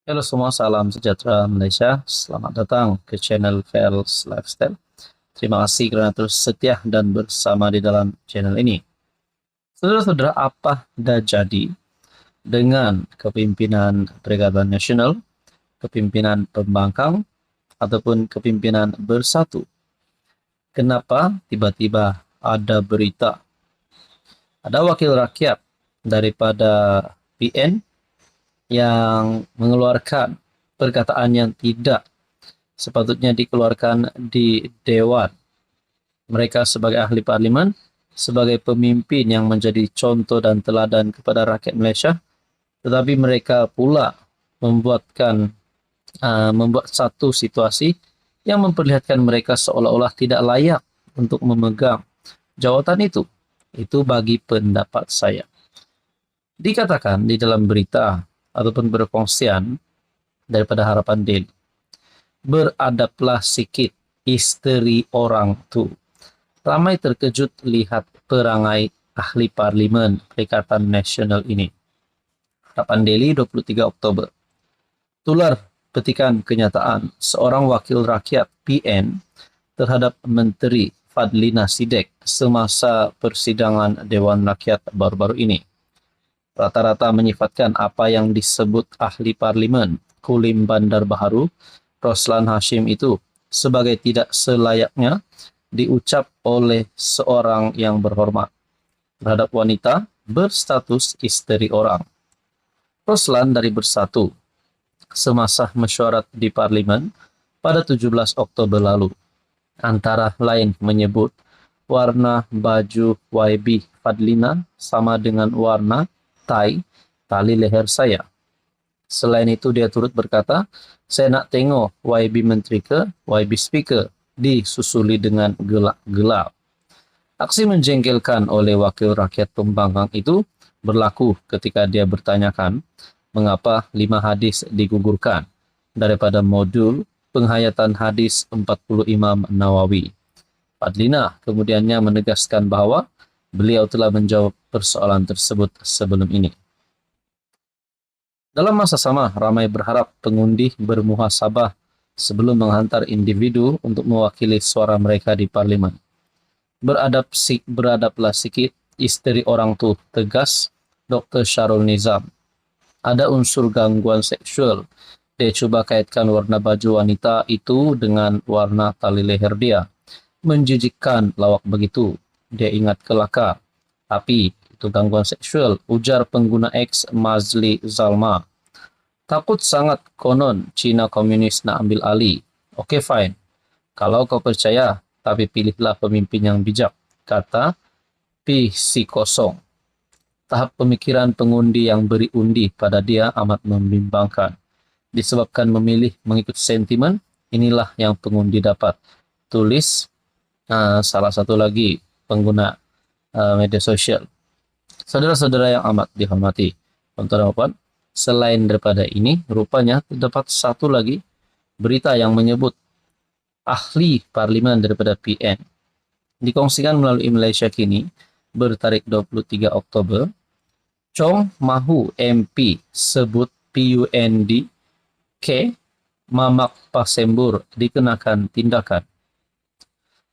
Halo semua, salam sejahtera Malaysia. Selamat datang ke channel Fels Lifestyle. Terima kasih kerana terus setia dan bersama di dalam channel ini. Saudara-saudara, apa dah jadi dengan kepimpinan Perikatan Nasional, kepimpinan pembangkang, ataupun kepimpinan bersatu? Kenapa tiba-tiba ada berita ada wakil rakyat daripada PN yang mengeluarkan perkataan yang tidak sepatutnya dikeluarkan di Dewan. Mereka sebagai ahli parlimen, sebagai pemimpin yang menjadi contoh dan teladan kepada rakyat Malaysia, tetapi mereka pula membuat satu situasi yang memperlihatkan mereka seolah-olah tidak layak untuk memegang jawatan itu. Itu bagi pendapat saya. Dikatakan di dalam berita ataupun berkongsian daripada Harapan Daily, beradablah sikit isteri orang tu. Ramai terkejut lihat perangai ahli parlimen Perikatan Nasional ini. Harapan Daily 23 Oktober. Tular petikan kenyataan seorang wakil rakyat PN terhadap Menteri Fadlina Sidek semasa persidangan Dewan Rakyat baru-baru ini. Rata-rata menyifatkan apa yang disebut ahli parlimen Kulim Bandar Baharu, Roslan Hashim itu sebagai tidak selayaknya diucap oleh seorang yang berhormat terhadap wanita berstatus isteri orang. Roslan dari Bersatu semasa mesyuarat di parlimen pada 17 Oktober lalu, antara lain menyebut warna baju YB Fadlina sama dengan warna tali leher saya. Selain itu dia turut berkata, saya nak tengok YB Menteri ke YB Speaker disusuli dengan gelak-gelap. Aksi menjengkelkan oleh wakil rakyat pembangkang itu berlaku ketika dia bertanyakan mengapa 5 hadis digugurkan daripada modul penghayatan hadis 40 Imam Nawawi. Fadlina kemudiannya menegaskan bahawa beliau telah menjawab persoalan tersebut sebelum ini. Dalam masa sama, ramai berharap pengundi bermuhasabah sebelum menghantar individu untuk mewakili suara mereka di parlimen. Beradablah sikit isteri orang tu, tegas Dr. Syarul Nizam. Ada unsur gangguan seksual. Dia cuba kaitkan warna baju wanita itu dengan warna tali leher dia. Menjijikkan lawak begitu. Dia ingat kelakar. Tapi itu gangguan seksual, ujar pengguna X Mazli Zalma. Takut sangat konon Cina komunis nak ambil alih. Okey, fine. Kalau kau percaya, tapi pilihlah pemimpin yang bijak, kata P.C. Tahap pemikiran pengundi yang beri undi pada dia amat membimbangkan. Disebabkan memilih mengikut sentimen, inilah yang pengundi dapat. Tulis salah satu lagi pengguna media sosial. Saudara-saudara yang amat dihormati, tuan-tuan dan puan, selain daripada ini, rupanya terdapat satu lagi berita yang menyebut ahli parlimen daripada PN. Dikongsikan melalui Malaysia Kini bertarikh 23 Oktober. Chong Mahu MP sebut PUND K Mamak Pasembur dikenakan tindakan.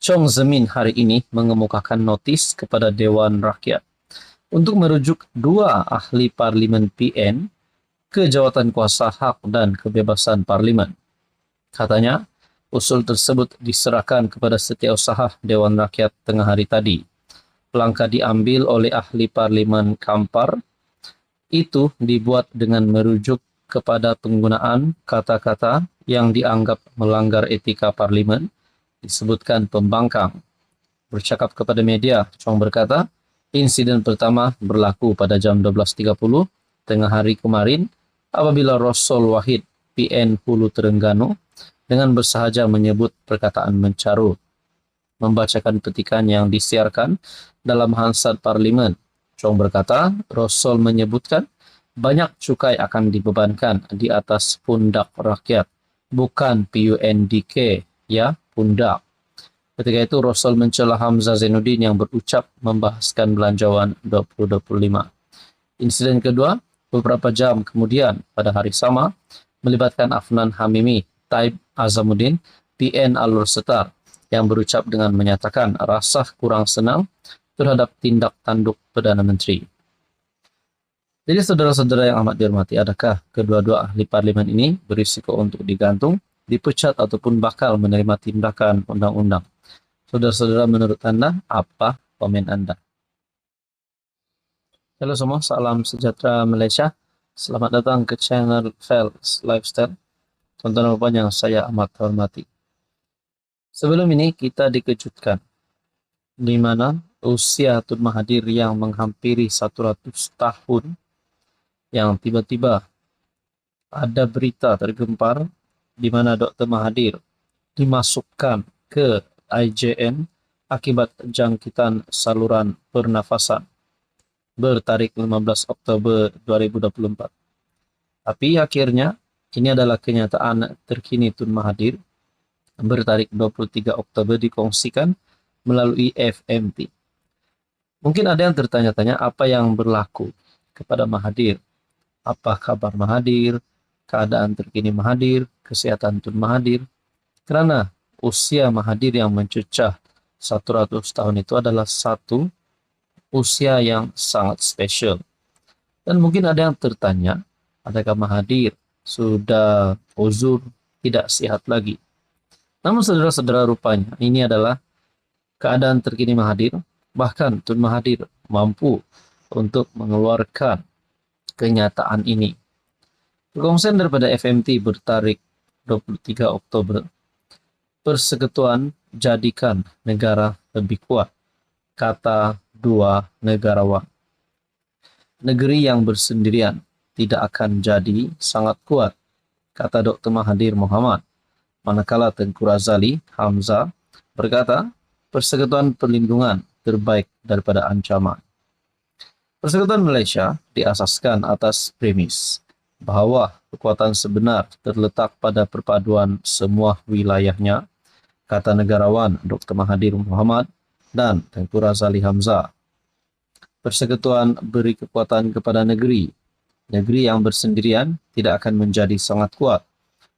Chong Zemin hari ini mengemukakan notis kepada Dewan Rakyat untuk merujuk 2 ahli parlimen PN ke jawatan kuasa hak dan kebebasan parlimen. Katanya, usul tersebut diserahkan kepada Setiausaha Dewan Rakyat tengah hari tadi. Langkah diambil oleh ahli parlimen Kampar itu dibuat dengan merujuk kepada penggunaan kata-kata yang dianggap melanggar etika parlimen, disebutkan pembangkang. Bercakap kepada media, Chong berkata, insiden pertama berlaku pada jam 12.30 tengah hari kemarin apabila Rosul Wahid PN Hulu Terengganu dengan bersahaja menyebut perkataan mencarut. Membacakan petikan yang disiarkan dalam Hansard Parlimen, Chong berkata, Rosul menyebutkan banyak cukai akan dibebankan di atas pundak rakyat, bukan PUNDK, ya, pundak. Ketika itu, Rosul mencela Hamzah Zainuddin yang berucap membahaskan belanjawan 2025. Insiden kedua, beberapa jam kemudian pada hari sama, melibatkan Afnan Hamimi, Taib Azamuddin, PN Alur Setar, yang berucap dengan menyatakan rasa kurang senang terhadap tindak tanduk Perdana Menteri. Jadi saudara-saudara yang amat dihormati, adakah kedua-dua ahli parlimen ini berisiko untuk digantung, dipecat ataupun bakal menerima tindakan undang-undang? Saudara-saudara, menurut Anda, apa komen Anda? Halo semua, salam sejahtera Malaysia. Selamat datang ke channel Fels Lifestyle. Tuan-tuan dan puan yang saya amat hormati. Sebelum ini kita dikejutkan di mana usia Tun Mahathir yang menghampiri 100 tahun yang tiba-tiba ada berita tergempar di mana Dr. Mahathir dimasukkan ke IJN akibat jangkitan saluran pernafasan bertarikh 15 Oktober 2024. Tapi akhirnya ini adalah kenyataan terkini Tun Mahathir bertarikh 23 Oktober dikongsikan melalui FMT. Mungkin ada yang tertanya-tanya apa yang berlaku kepada Mahathir. Apa kabar Mahathir, keadaan terkini Mahathir, kesehatan Tun Mahathir. Kerana usia Mahathir yang mencecah 100 tahun itu adalah satu usia yang sangat spesial. Dan mungkin ada yang tertanya, adakah Mahathir sudah uzur, tidak sihat lagi? Namun saudara-saudara, rupanya ini adalah keadaan terkini Mahathir. Bahkan Tun Mahathir mampu untuk mengeluarkan kenyataan ini. Perkongsian daripada FMT bertarikh 23 Oktober. Persekutuan jadikan negara lebih kuat, kata dua negarawan. Negeri yang bersendirian tidak akan jadi sangat kuat, kata Dr. Mahathir Mohamad. Manakala Tengku Razali Hamzah berkata, persekutuan perlindungan terbaik daripada ancaman. Persekutuan Malaysia diasaskan atas premis bahawa kekuatan sebenar terletak pada perpaduan semua wilayahnya, kata negarawan Dr. Mahathir Mohamad dan Tengku Razali Hamzah. Persekutuan beri kekuatan kepada negeri. Negeri yang bersendirian tidak akan menjadi sangat kuat.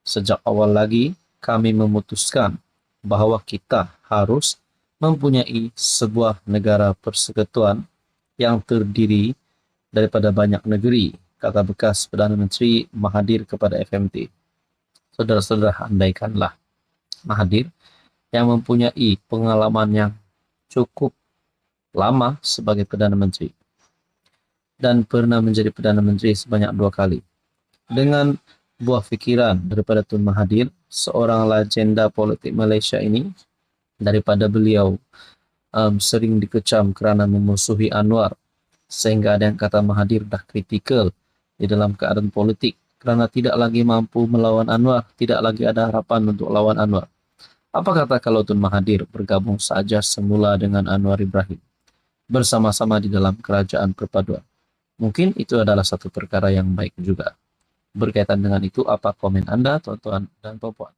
Sejak awal lagi, kami memutuskan bahawa kita harus mempunyai sebuah negara persekutuan yang terdiri daripada banyak negeri, kata bekas Perdana Menteri Mahathir kepada FMT. Saudara-saudara, andaikanlah Mahathir yang mempunyai pengalaman yang cukup lama sebagai Perdana Menteri dan pernah menjadi Perdana Menteri sebanyak 2 kali. Dengan buah fikiran daripada Tun Mahathir, seorang legenda politik Malaysia ini, daripada beliau sering dikecam kerana memusuhi Anwar, sehingga ada yang kata Mahathir dah kritikal di dalam keadaan politik kerana tidak lagi mampu melawan Anwar, tidak lagi ada harapan untuk lawan Anwar. Apa kata kalau Tun Mahathir bergabung saja semula dengan Anwar Ibrahim bersama-sama di dalam kerajaan perpaduan? Mungkin itu adalah satu perkara yang baik juga. Berkaitan dengan itu, apa komen Anda, tuan-tuan dan puan-puan?